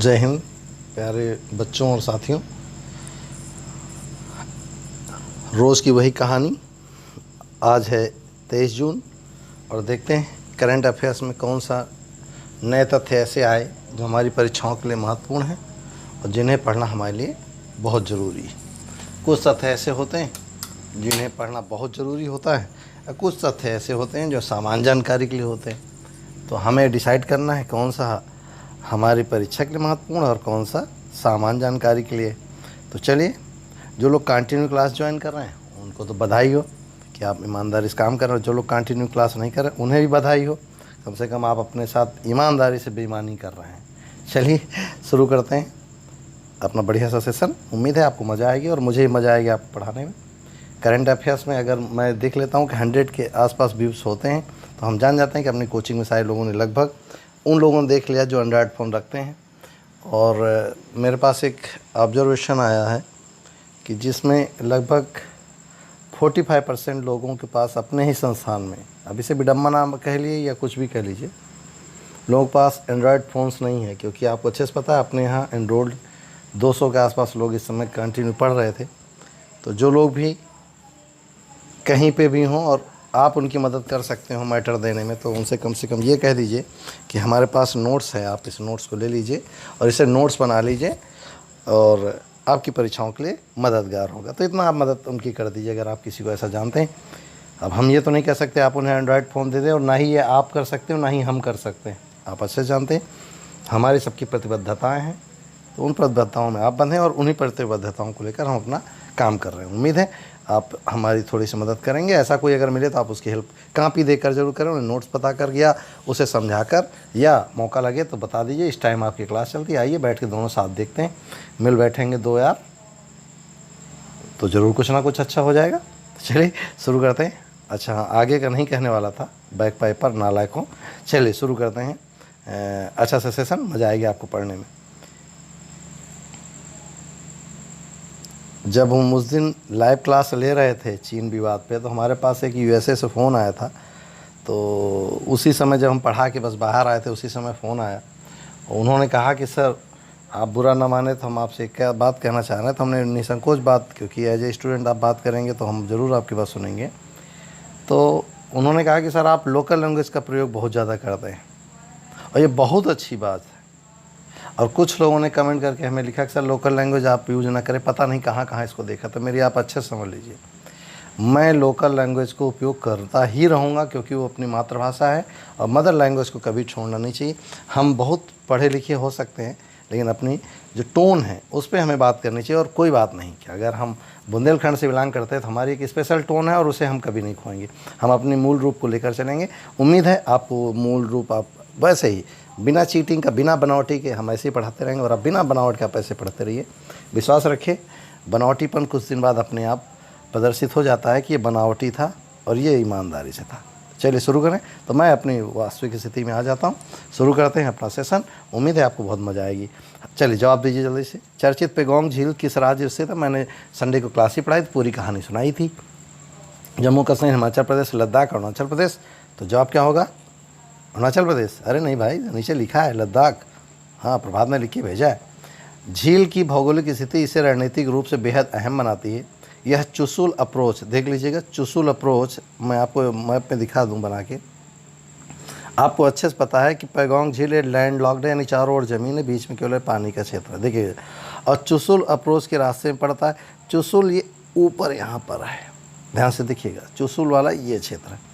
जय हिंद प्यारे बच्चों और साथियों। रोज़ की वही कहानी। आज है 23 जून और देखते हैं करंट अफेयर्स में कौन सा नए तथ्य ऐसे आए जो हमारी परीक्षाओं के लिए महत्वपूर्ण हैं और जिन्हें पढ़ना हमारे लिए बहुत ज़रूरी है। कुछ तथ्य ऐसे होते हैं जिन्हें पढ़ना बहुत ज़रूरी होता है और कुछ तथ्य ऐसे होते हैं जो सामान्य जानकारी के लिए होते हैं। तो हमें डिसाइड करना है कौन सा हमारी परीक्षा के लिए महत्वपूर्ण और कौन सा सामान्य जानकारी के लिए। तो चलिए, जो लोग कंटिन्यू क्लास ज्वाइन कर रहे हैं उनको तो बधाई हो कि आप ईमानदारी से काम कर रहे हो। जो लोग कंटिन्यू क्लास नहीं कर रहे उन्हें भी बधाई हो, कम से कम आप अपने साथ ईमानदारी से बेईमानी कर रहे हैं। चलिए शुरू करते हैं अपना बढ़िया सा सेशन। उम्मीद है आपको मज़ा आएगी और मुझे ही मज़ा आएगी आपको पढ़ाने में। करंट अफेयर्स में अगर मैं देख लेता हूँ कि 100 के आसपास व्यूज़ होते हैं तो हम जान जाते हैं कि अपनी कोचिंग में सारे लोगों ने लगभग उन लोगों ने देख लिया जो एंड्रॉयड फ़ोन रखते हैं। और मेरे पास एक ऑब्जर्वेशन आया है कि जिसमें लगभग 45% लोगों के पास अपने ही संस्थान में, अब इसे विडम्बना कह लिए या कुछ भी कह लीजिए, लोगों के पास एंड्रॉयड फ़ोन्स नहीं है। क्योंकि आपको अच्छे से पता है अपने यहाँ एंड्रॉयड 200 के आसपास लोग इस समय कंटिन्यू पढ़ रहे थे। तो जो लोग भी कहीं पे भी हों और आप उनकी मदद कर सकते हो मैटर देने में, तो उनसे कम से कम ये कह दीजिए कि हमारे पास नोट्स है, आप इस नोट्स को ले लीजिए और इसे नोट्स बना लीजिए और आपकी परीक्षाओं के लिए मददगार होगा। तो इतना आप मदद उनकी कर दीजिए अगर आप किसी को ऐसा जानते हैं। अब हम ये तो नहीं कह सकते आप उन्हें एंड्रॉयड फ़ोन दे दें, और ना ही ये आप कर सकते हो ना ही हम कर सकते हैं। आप अच्छे जानते हैं हमारी सबकी प्रतिबद्धताएँ हैं, तो उन प्रतिबद्धताओं में आप बंधें और उन्हीं प्रतिबद्धताओं को लेकर हम अपना काम कर रहे हैं। उम्मीद है आप हमारी थोड़ी सी मदद करेंगे। ऐसा कोई अगर मिले तो आप उसकी हेल्प कापी देकर ज़रूर करें, उन्हें नोट्स बता कर या उसे समझा कर, या मौका लगे तो बता दीजिए इस टाइम आपकी क्लास चलती है, आइए बैठ के दोनों साथ देखते हैं। मिल बैठेंगे दो यार तो ज़रूर कुछ ना कुछ अच्छा हो जाएगा। चलिए शुरू करते हैं। अच्छा हाँ, आगे का नहीं कहने वाला था, बैक पेपर नालायकों। चलिए शुरू करते हैं। अच्छा सा सेशन, मज़ा आएगी आपको पढ़ने में। जब हम उस दिन लाइव क्लास ले रहे थे चीन विवाद पे, तो हमारे पास एक यूएसए से फ़ोन आया था। तो उसी समय जब हम पढ़ा के बस बाहर आए थे उसी समय फ़ोन आया। उन्होंने कहा कि सर आप बुरा ना माने तो हम आपसे क्या बात कहना चाह रहे हैं। तो हमने निसंकोच बात, क्योंकि एज ए स्टूडेंट आप बात करेंगे तो हम ज़रूर आपकी बात सुनेंगे। तो उन्होंने कहा कि सर आप लोकल लैंग्वेज का प्रयोग बहुत ज़्यादा करते हैं और ये बहुत अच्छी बात है। और कुछ लोगों ने कमेंट करके हमें लिखा कि सर लोकल लैंग्वेज आप यूज़ ना करें, पता नहीं कहाँ कहाँ इसको देखा। तो मेरी आप अच्छे से समझ लीजिए, मैं लोकल लैंग्वेज को उपयोग करता ही रहूँगा क्योंकि वो अपनी मातृभाषा है और मदर लैंग्वेज को कभी छोड़ना नहीं चाहिए। हम बहुत पढ़े लिखे हो सकते हैं लेकिन अपनी जो टोन है उस पर हमें बात करनी चाहिए। और कोई बात नहीं कि अगर हम बुंदेलखंड से बिलोंग करते हैं तो हमारी एक स्पेशल टोन है और उसे हम कभी नहीं खोएंगे। हम अपने मूल रूप को लेकर चलेंगे। उम्मीद है आप वो मूल रूप आप वैसे ही बिना चीटिंग का, बिना बनावटी के हम ऐसे ही पढ़ाते रहेंगे और आप बिना बनावट के आप ऐसे पढ़ते रहिए। विश्वास रखिए बनावटीपन कुछ दिन बाद अपने आप प्रदर्शित हो जाता है कि ये बनावटी था और ये ईमानदारी से था। चलिए शुरू करें। तो मैं अपनी वास्तविक स्थिति में आ जाता हूँ। शुरू करते हैं अपना सेशन। उम्मीद है आपको बहुत मज़ा आएगी। चलिए जवाब दीजिए जल्दी से। चर्चित पेगोंग झील किस राज्य से था? मैंने संडे को क्लास ही पढ़ाई, पूरी कहानी सुनाई थी। जम्मू कश्मीर, हिमाचल प्रदेश, लद्दाख, अरुणाचल प्रदेश। तो जवाब क्या होगा? अरुणाचल प्रदेश। अरे नहीं भाई, नीचे लिखा है लद्दाख। हाँ, प्रभात ने लिख के भेजा है। झील की भौगोलिक स्थिति इसे रणनीतिक रूप से बेहद अहम बनाती है। यह चुशुल अप्रोच, देख लीजिएगा चुशुल अप्रोच, मैं आपको मैप में दिखा दूं बना के। आपको अच्छे से पता है कि पैगोंग झील लैंड लॉक्ड है, यानी चारों ओर ज़मीन है, बीच में केवल पानी का क्षेत्र है। देखिए, और चुशुल अप्रोच के रास्ते में पड़ता है। चुशुल ये ऊपर यहाँ पर है, ध्यान से देखिएगा। चुशुल वाला ये क्षेत्र है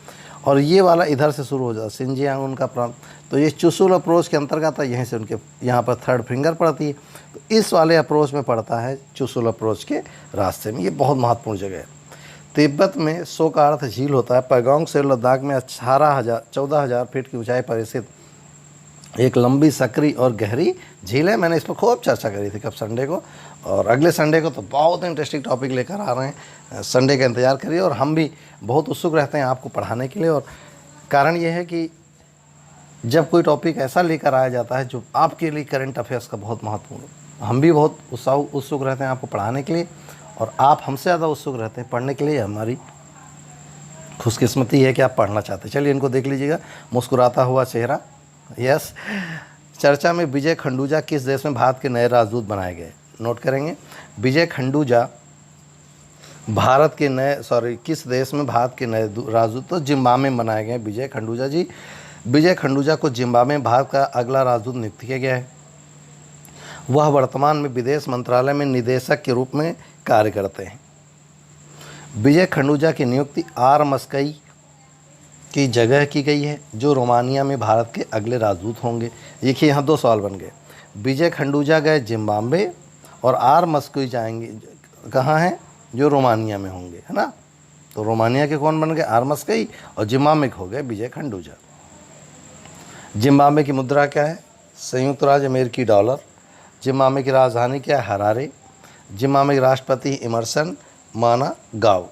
और ये वाला इधर से शुरू हो जाता है, सिंजियांग उनका प्रांत। तो ये चुशुल अप्रोच के अंतर्गत है। यहीं से उनके यहाँ पर थर्ड फिंगर पड़ती है। तो इस वाले अप्रोच में पड़ता है, चुशुल अप्रोच के रास्ते में। ये बहुत महत्वपूर्ण जगह है। तिब्बत में 100 का अर्थ झील होता है। पैगोंग से लद्दाख में 14,000 फीट की ऊंचाई पर स्थित एक लंबी, सकरी और गहरी झील है। मैंने इस पर खूब चर्चा करी थी कब, संडे को। और अगले संडे को तो बहुत इंटरेस्टिंग टॉपिक लेकर आ रहे हैं। संडे का इंतज़ार करिए। और हम भी बहुत उत्सुक रहते हैं आपको पढ़ाने के लिए। और कारण ये है कि जब कोई टॉपिक ऐसा लेकर आया जाता है जो आपके लिए करंट अफेयर्स का बहुत महत्वपूर्ण हो, हम भी बहुत उत्सुक रहते हैं आपको पढ़ाने के लिए। और आप हमसे ज़्यादा उत्सुक रहते हैं पढ़ने के लिए। हमारी खुशकिस्मती है कि आप पढ़ना चाहते हैं। चलिए इनको देख लीजिएगा, मुस्कुराता हुआ चेहरा। यस, चर्चा में विजय खंडूजा किस देश में भारत के नए राजदूत बनाए गए? नोट करेंगे, विजय खंडूजा भारत के नए किस देश में भारत के नए राजदूत? तो जिम्बाब्वे में बनाए गए विजय खंडूजा जी। विजय खंडूजा को जिम्बाब्वे में भारत का अगला राजदूत नियुक्त किया गया है। वह वर्तमान में विदेश मंत्रालय में निदेशक के रूप में कार्य करते हैं। विजय खंडूजा की नियुक्ति आर मस्कई की जगह की गई है, जो रोमानिया में भारत के अगले राजदूत होंगे। देखिए यहाँ 2 सवाल बन गए। विजय खंडूजा गए जिम्बाब्वे और आर मस्कई जाएंगे कहाँ हैं? जो रोमानिया में होंगे, है ना। तो रोमानिया के कौन बन गए? आर मस्कई, और जिम्बाब्वे के हो गए विजय खंडूजा। जिम्बाब्वे की मुद्रा क्या है? संयुक्त राज्य अमेरिकी डॉलर। जिम्बाब्वे की राजधानी क्या है? हरारे। जिम्बाब्वे के राष्ट्रपति इमरसन मानागाव।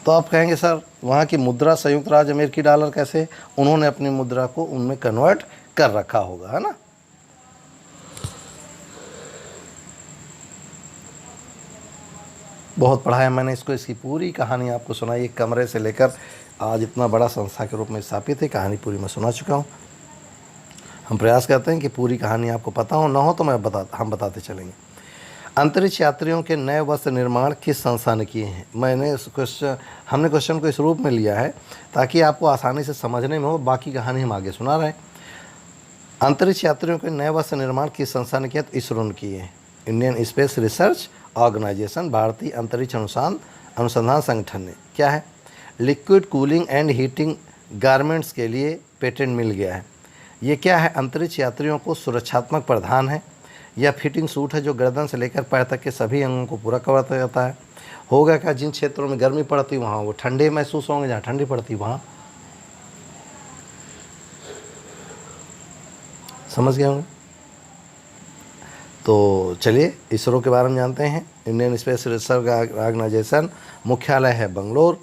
तो आप कहेंगे सर वहाँ की मुद्रा संयुक्त राज्य अमेरिकी डॉलर कैसे? उन्होंने अपनी मुद्रा को उनमें कन्वर्ट कर रखा होगा, है ना। बहुत पढ़ा है मैंने इसको, इसकी पूरी कहानी आपको सुनाई। एक कमरे से लेकर आज इतना बड़ा संस्था के रूप में स्थापित है, कहानी पूरी मैं सुना चुका हूँ। हम प्रयास करते हैं कि पूरी कहानी आपको पता हो, ना हो तो हम बताते चलेंगे। अंतरिक्ष यात्रियों के नए वस्त्र निर्माण किस संस्था ने किए हैं? हमने क्वेश्चन को इस रूप में लिया है ताकि आपको आसानी से समझने में हो, बाकी कहानी हम आगे सुना रहे हैं। अंतरिक्ष यात्रियों के नए वस्त्र निर्माण किस संस्था ने किया? तो इसरो ने किए हैं। इंडियन स्पेस रिसर्च ऑर्गेनाइजेशन, भारतीय अंतरिक्ष अनुसंधान संगठन ने। क्या है? Liquid cooling and heating garments के लिए पेटेंट मिल गया है। ये क्या है? अंतरिक्ष यात्रियों को सुरक्षात्मक परिधान है। यह फिटिंग सूट है जो गर्दन से लेकर पैर तक के सभी अंगों को पूरा कवर करता है। होगा क्या? जिन क्षेत्रों में गर्मी पड़ती वहाँ वो ठंडे महसूस होंगे, जहाँ ठंडी पड़ती वहाँ। समझ गए होंगे। तो चलिए इसरो के बारे में जानते हैं। इंडियन स्पेस रिसर्च ऑर्गेनाइजेशन, मुख्यालय है बंगलोर,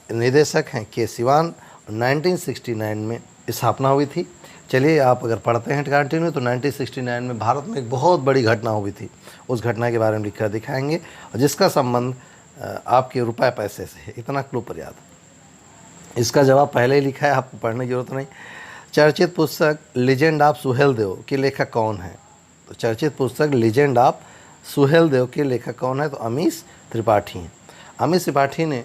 निदेशक हैं के सिवान। 1969 में स्थापना हुई थी। चलिए आप अगर पढ़ते हैं कंटिन्यू तो 1969 में भारत में एक बहुत बड़ी घटना हुई थी। उस घटना के बारे में लिखकर दिखाएंगे, और जिसका संबंध आपके रुपए पैसे से है। इतना क्लू पर्याप्त। इसका जवाब पहले ही लिखा है, आपको पढ़ने की जरूरत नहीं। चर्चित पुस्तक लीजेंड ऑफ सुहेलदेव के लेखक कौन है? तो चर्चित पुस्तक लीजेंड ऑफ सुहेलदेव के लेखक कौन है? तो अमीश त्रिपाठी हैं। अमीश त्रिपाठी ने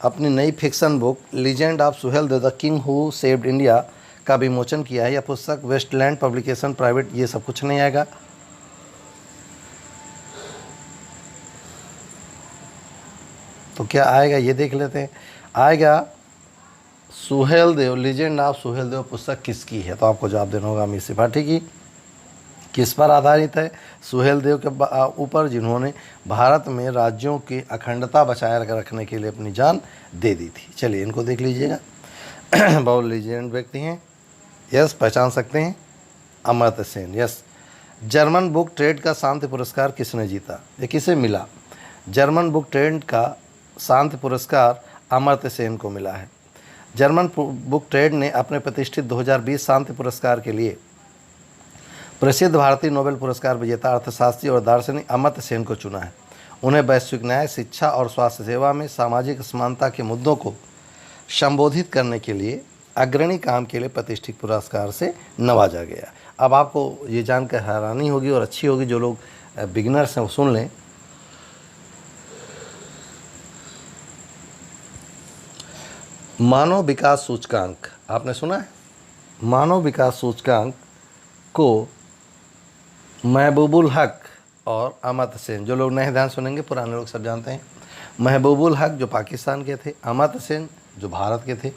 अपनी नई fiction book legend of Suheldev the king who saved India का विमोचन किया है। यह पुस्तक वेस्टलैंड पब्लिकेशन प्राइवेट, ये सब कुछ नहीं आएगा। तो क्या आएगा ये देख लेते हैं। आएगा सुहेलदेव, लीजेंड ऑफ सुहेलदेव पुस्तक किसकी है? तो आपको जवाब देना होगा अमीश त्रिपाठी की। किस पर आधारित है? सुहेलदेव के ऊपर, जिन्होंने भारत में राज्यों की अखंडता बचाए रखने के लिए अपनी जान दे दी थी। चलिए इनको देख लीजिएगा। बहुत लीजेंड व्यक्ति हैं। यस, पहचान सकते हैं, Amartya Sen. Yes. German book trade का शांति पुरस्कार किसने जीता? ये किसे मिला? जर्मन बुक ट्रेड का शांति पुरस्कार अमर्त्य सेन को मिला है। जर्मन बुक ट्रेड ने अपने प्रतिष्ठित 2020 शांति पुरस्कार के लिए प्रसिद्ध भारतीय नोबेल पुरस्कार विजेता अर्थशास्त्री और दार्शनिक अमर्त्य सेन को चुना है। उन्हें वैश्विक न्याय, शिक्षा और स्वास्थ्य सेवा में सामाजिक असमानता के मुद्दों को संबोधित करने के लिए अग्रणी काम के लिए प्रतिष्ठित पुरस्कार से नवाजा गया। अब आपको ये जानकर हैरानी होगी और अच्छी होगी, जो लोग बिगिनर्स हैं वो सुन लें। मानव विकास सूचकांक आपने सुना है? मानव विकास सूचकांक को महबूबुल हक और अमर्त्य सेन, जो लोग नए ध्यान सुनेंगे, पुराने लोग सब जानते हैं। महबूबुल हक जो पाकिस्तान के थे, अमर्त्य सेन जो भारत के थे,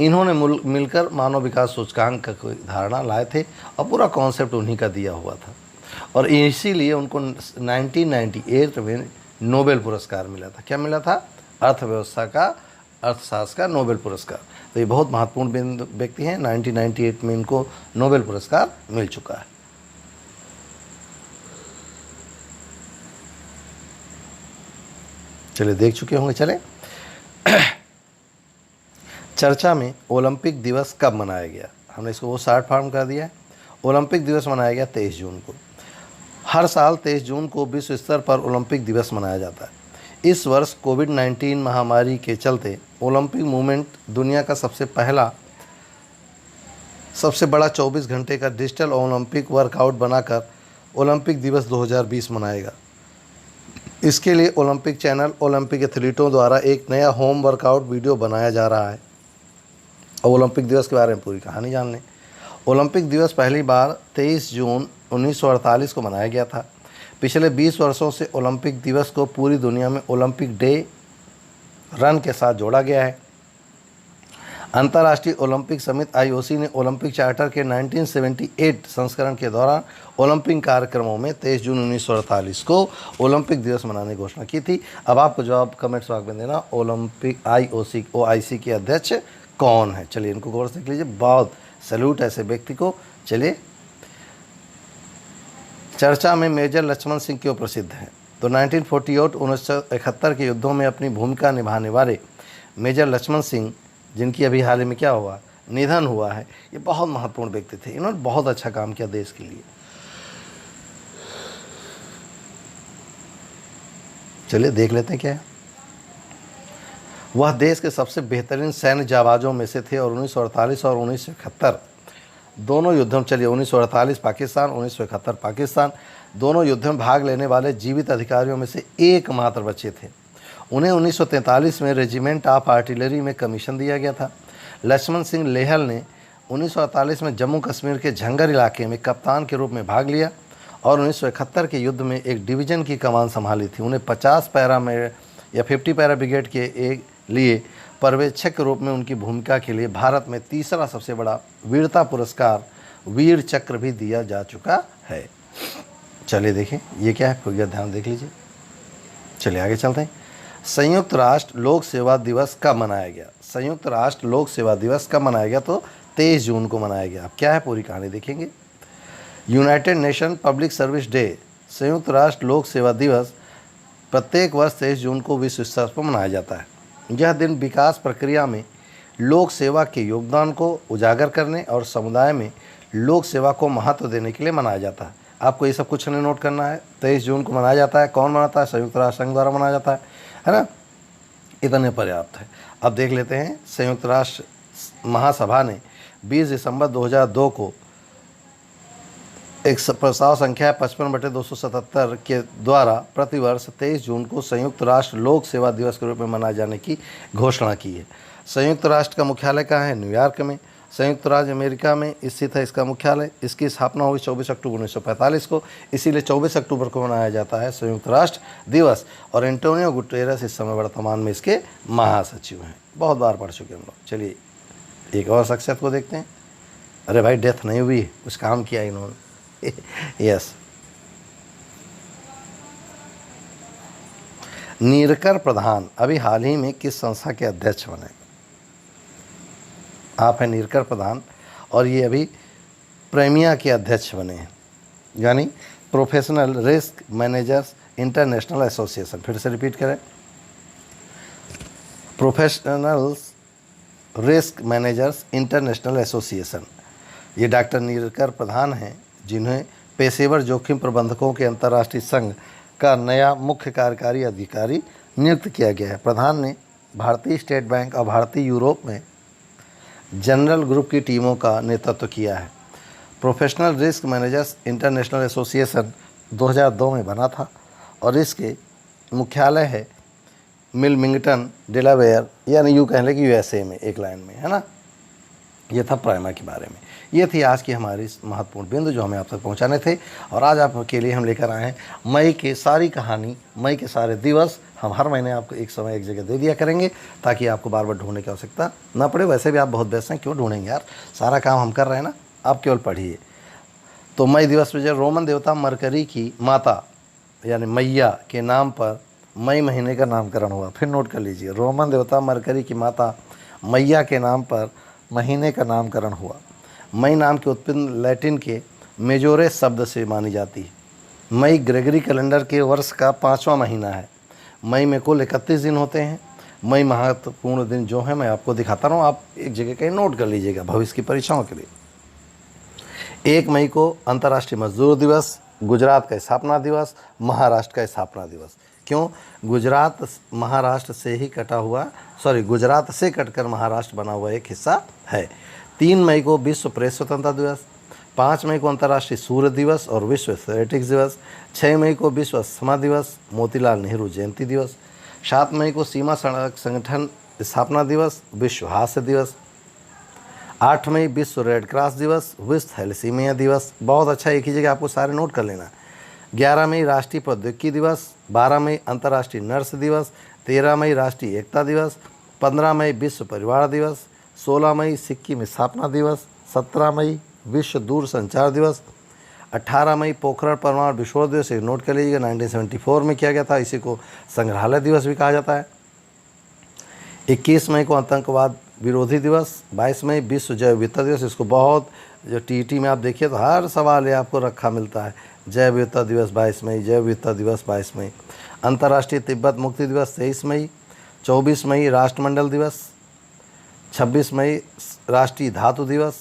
इन्होंने मिलकर मानव विकास सूचकांक का कोई धारणा लाए थे और पूरा कॉन्सेप्ट उन्हीं का दिया हुआ था, और इसीलिए उनको 1998 में नोबेल पुरस्कार मिला था। क्या मिला था? अर्थशास्त्र का नोबेल पुरस्कार। तो ये बहुत महत्वपूर्ण व्यक्ति हैं। 1998 में इनको नोबेल पुरस्कार मिल चुका है। चलिए देख चुके होंगे। चले चर्चा में ओलंपिक दिवस कब मनाया गया? हमने इसको वो शॉर्ट फॉर्म कर दिया है। ओलंपिक दिवस मनाया गया 23 जून को। हर साल 23 जून को विश्व स्तर पर ओलंपिक दिवस मनाया जाता है। इस वर्ष कोविड-19 महामारी के चलते ओलंपिक मूवमेंट दुनिया का सबसे पहला सबसे बड़ा 24 घंटे का डिजिटल ओलंपिक वर्कआउट बनाकर ओलंपिक दिवस 2020 मनाएगा। इसके लिए ओलंपिक चैनल ओलंपिक एथलीटों द्वारा एक नया होम वर्कआउट वीडियो बनाया जा रहा है। और ओलंपिक दिवस के बारे में पूरी कहानी जान लें। ओलंपिक दिवस पहली बार 23 जून 1948 को मनाया गया था। पिछले 20 वर्षों से ओलंपिक दिवस को पूरी दुनिया में ओलंपिक डे रन के साथ जोड़ा गया है। अंतर्राष्ट्रीय ओलंपिक समिति IOC ने ओलंपिक चार्टर के 1978 संस्करण के दौरान ओलंपिक कार्यक्रमों में 23 जून 1948 को ओलंपिक दिवस मनाने की घोषणा की थी। अब आपको जवाब कमेंट्स बॉक्स में देना, ओलंपिक OIC के अध्यक्ष कौन है। चलिए इनको गौर से देख लीजिए, बहुत सैल्यूट ऐसे व्यक्ति को। चलिए, चर्चा में मेजर लक्ष्मण सिंह क्यों प्रसिद्ध हैं? तो 1948-1971 के युद्धों में अपनी भूमिका निभाने वाले मेजर लक्ष्मण सिंह, जिनकी अभी हाल ही में क्या हुआ, निधन हुआ है, ये बहुत महत्वपूर्ण व्यक्ति थे। इन्होंने बहुत अच्छा काम किया देश के लिए। चलिए देख लेते हैं क्या है। वह देश के सबसे बेहतरीन सैन्य जाबाजों में से थे और 1948 और 1971 दोनों युद्धों, चलिए 1948 पाकिस्तान, 1971 पाकिस्तान, दोनों युद्धों में भाग लेने वाले जीवित अधिकारियों में से एकमात्र बच्चे थे। उन्हें 1943 में रेजिमेंट ऑफ आर्टिलरी में कमीशन दिया गया था। लक्ष्मण सिंह लेहल ने 1948 में जम्मू कश्मीर के झंगर इलाके में कप्तान के रूप में भाग लिया और 1971 के युद्ध में एक डिवीज़न की कमान संभाली थी। उन्हें 50 पैरा में या 50 पैरा ब्रिगेड के एक लिए पर्यवेक्षक के रूप में उनकी भूमिका के लिए भारत में तीसरा सबसे बड़ा वीरता पुरस्कार वीर चक्र भी दिया जा चुका है। चलिए देखें ये क्या है, पूरा ध्यान देख लीजिए। चलिए आगे चलते हैं। संयुक्त राष्ट्र लोक सेवा दिवस कब मनाया गया? संयुक्त राष्ट्र लोक सेवा दिवस कब मनाया गया? तो 23 जून को मनाया गया। अब क्या है पूरी कहानी देखेंगे। United nation public service day, संयुक्त राष्ट्र लोक सेवा दिवस प्रत्येक वर्ष 23 जून को विश्व स्तर पर मनाया जाता है। यह दिन विकास प्रक्रिया में लोक सेवा के योगदान को उजागर करने और समुदाय में लोक सेवा को महत्व देने के लिए मनाया जाता है। आपको ये सब कुछ नहीं नोट करना है। 23 जून को मनाया जाता है। कौन मनाता है? संयुक्त राष्ट्र संघ द्वारा मनाया जाता है ना। इतने पर्याप्त है। अब देख लेते हैं। संयुक्त राष्ट्र महासभा ने 20 दिसंबर 2002 को एक प्रस्ताव संख्या 55/277 के द्वारा प्रतिवर्ष 23 जून को संयुक्त राष्ट्र लोक सेवा दिवस के रूप में मनाए जाने की घोषणा की है। संयुक्त राष्ट्र का मुख्यालय कहाँ है? न्यूयॉर्क में। संयुक्त राज्य अमेरिका में स्थित है इसका मुख्यालय। इसकी स्थापना हुई 24 अक्टूबर 1945 को, इसीलिए 24 अक्टूबर को मनाया जाता है संयुक्त राष्ट्र दिवस। और एंटोनियो गुटेरेस इस समय वर्तमान में इसके महासचिव हैं। बहुत बार पढ़ चुके हम लोग। चलिए एक और शख्सियत को देखते हैं। अरे भाई डेथ नहीं हुई, कुछ काम किया इन्होंने। यस, नीरकर प्रधान अभी हाल ही में किस संस्था के अध्यक्ष बने? आप हैं नीरकर प्रधान और ये अभी प्रेमिया के अध्यक्ष बने हैं, यानी professional risk managers international association. फिर से रिपीट करें, professional risk managers international association. ये डॉक्टर नीरकर प्रधान हैं जिन्हें पेशेवर जोखिम प्रबंधकों के अंतर्राष्ट्रीय संघ का नया मुख्य कार्यकारी अधिकारी नियुक्त किया गया है। प्रधान ने भारतीय स्टेट बैंक और भारतीय यूरोप में जनरल ग्रुप की टीमों का नेतृत्व किया है। Professional risk managers international association 2002 में बना था और इसके मुख्यालय है मिलमिंगटन, डेलावेयर, यानी यूँ कह लें कि USA में, एक लाइन में, है ना। ये था प्राइमा के बारे में। ये थी आज की हमारी महत्वपूर्ण बिंदु जो हमें आप तक पहुंचाने थे। और आज आपके लिए हम लेकर आए हैं मई की सारी कहानी, मई के सारे दिवस। हम हर महीने आपको एक समय एक जगह दे दिया करेंगे ताकि आपको बार बार ढूंढने की आवश्यकता ना पड़े। वैसे भी आप बहुत व्यस्त हैं, क्यों ढूंढेंगे यार, सारा काम हम कर रहे हैं ना, आप केवल पढ़िए। तो मई दिवस में जो रोमन देवता मरकरी की माता यानी मैया के नाम पर मई महीने का नामकरण हुआ। फिर नोट कर लीजिए, रोमन देवता मरकरी की माता मैया के नाम पर महीने का नामकरण हुआ। मई नाम की उत्पत्ति लैटिन के मेजोरे शब्द से मानी जाती है। मई ग्रेगरी कैलेंडर के वर्ष का 5वां महीना है। मई में कुल 31 दिन होते हैं। मई महत्वपूर्ण दिन जो है मैं आपको दिखाता रहा हूँ, आप एक जगह कहीं नोट कर लीजिएगा भविष्य की परीक्षाओं के लिए। 1 मई को अंतर्राष्ट्रीय मजदूर दिवस, गुजरात का स्थापना दिवस, महाराष्ट्र का स्थापना दिवस। क्यों? गुजरात महाराष्ट्र से ही कटा हुआ, गुजरात से कटकर महाराष्ट्र बना हुआ एक हिस्सा है। 3 मई को विश्व प्रेस स्वतंत्रता दिवस, 5 मई को अंतर्राष्ट्रीय सूर्य दिवस और विश्व एथलेटिक्स दिवस, 6 मई को विश्व अस्थमा दिवस, मोतीलाल नेहरू जयंती दिवस, 7 मई को सीमा सड़क संगठन स्थापना दिवस, विश्व हास्य दिवस, 8 मई विश्व रेड क्रॉस दिवस, विश्व थैलेसीमिया दिवस। बहुत अच्छा, एक ही जगह आपको सारे नोट कर लेना। 11 मई राष्ट्रीय प्रौद्योगिकी दिवस, 12 मई अंतर्राष्ट्रीय नर्स दिवस, 13 मई राष्ट्रीय एकता दिवस, 15 मई विश्व परिवार दिवस, 16 मई सिक्किम स्थापना दिवस, 17 मई विश्व दूर संचार दिवस, 18 मई पोखरण परमाणु विस्फोट दिवस। ये नोट कर लीजिएगा, 1974 में किया गया था। इसी को संग्रहालय दिवस भी कहा जाता है। 21 मई को आतंकवाद विरोधी दिवस, 22 मई विश्व जैव विविधता दिवस। इसको बहुत, जो टीटी में आप देखिए तो हर सवाल ये आपको रखा मिलता है। जैव विविधता दिवस 22 मई, जैव विविधता दिवस 22 मई। अंतर्राष्ट्रीय तिब्बत मुक्ति दिवस 23 मई, 24 मई राष्ट्रमंडल दिवस, 26 मई राष्ट्रीय धातु दिवस,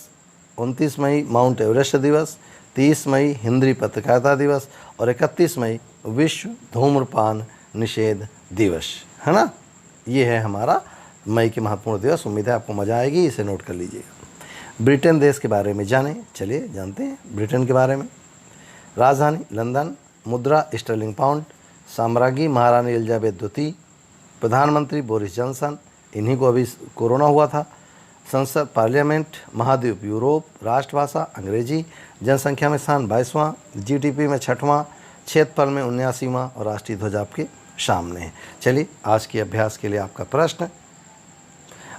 29 मई माउंट एवरेस्ट दिवस, 30 मई हिंदी पत्रकारिता दिवस और 31 मई विश्व धूम्रपान निषेध दिवस, है ना। ये है हमारा मई के महत्वपूर्ण दिवस। उम्मीद है आपको मज़ा आएगी, इसे नोट कर लीजिएगा। ब्रिटेन देश के बारे में जानें, चलिए जानते हैं ब्रिटेन के बारे में। राजधानी लंदन, मुद्रा स्टर्लिंग पाउंड, साम्राज्ञी महारानी एलिजाबेथ द्वितीय, प्रधानमंत्री बोरिस जॉनसन, इन्हीं को अभी कोरोना हुआ था। संसद पार्लियामेंट, महाद्वीप यूरोप, राष्ट्रभाषा अंग्रेजी, जनसंख्या में स्थान 22वां, जीडीपी में 6वां, क्षेत्रफल में 79वां और राष्ट्रीय ध्वज आपके सामने है। चलिए आज के अभ्यास के लिए आपका प्रश्न,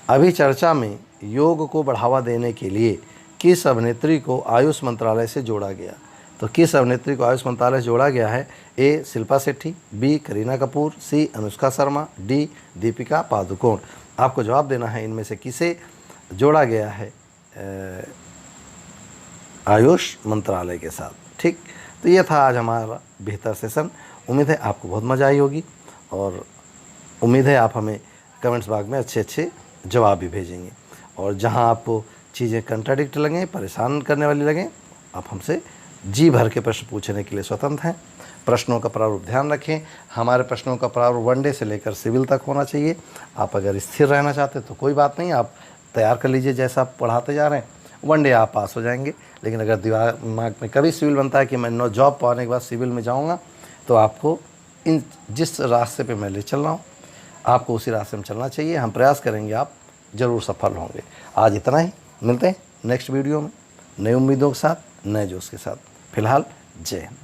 अभी चर्चा में योग को बढ़ावा देने के लिए किस अभिनेत्री को आयुष मंत्रालय से जोड़ा गया? तो किस अभिनेत्री को आयुष मंत्रालय से जोड़ा गया है? ए शिल्पा शेट्टी, बी करीना कपूर, सी अनुष्का शर्मा, डी दीपिका पादुकोण। आपको जवाब देना है इनमें से किसे जोड़ा गया है आयुष मंत्रालय के साथ। ठीक, तो ये था आज हमारा बेहतर सेशन। उम्मीद है आपको बहुत मज़ा आई होगी और उम्मीद है आप हमें कमेंट्स बॉक्स में अच्छे अच्छे जवाब भी भेजेंगे। और जहां आपको चीज़ें कंट्राडिक्ट लगें, परेशान करने वाली लगें, आप हमसे जी भर के प्रश्न पूछने के लिए स्वतंत्र हैं। प्रश्नों का प्रारूप ध्यान रखें, हमारे प्रश्नों का प्रारूप वनडे से लेकर सिविल तक होना चाहिए। आप अगर स्थिर रहना चाहते हैं तो कोई बात नहीं, आप तैयार कर लीजिए जैसा आप पढ़ाते जा रहे हैं, वनडे आप पास हो जाएंगे। लेकिन अगर दिमाग में कभी सिविल बनता है कि मैं नो जॉब पाने के बाद सिविल में जाऊँगा, तो आपको इन जिस रास्ते पर मैं ले चल रहा हूँ आपको उसी रास्ते में चलना चाहिए। हम प्रयास करेंगे, आप ज़रूर सफल होंगे। आज इतना ही, मिलते हैं नेक्स्ट वीडियो में नई उम्मीदों के साथ, नए जोश के साथ। फिलहाल जय हिंद।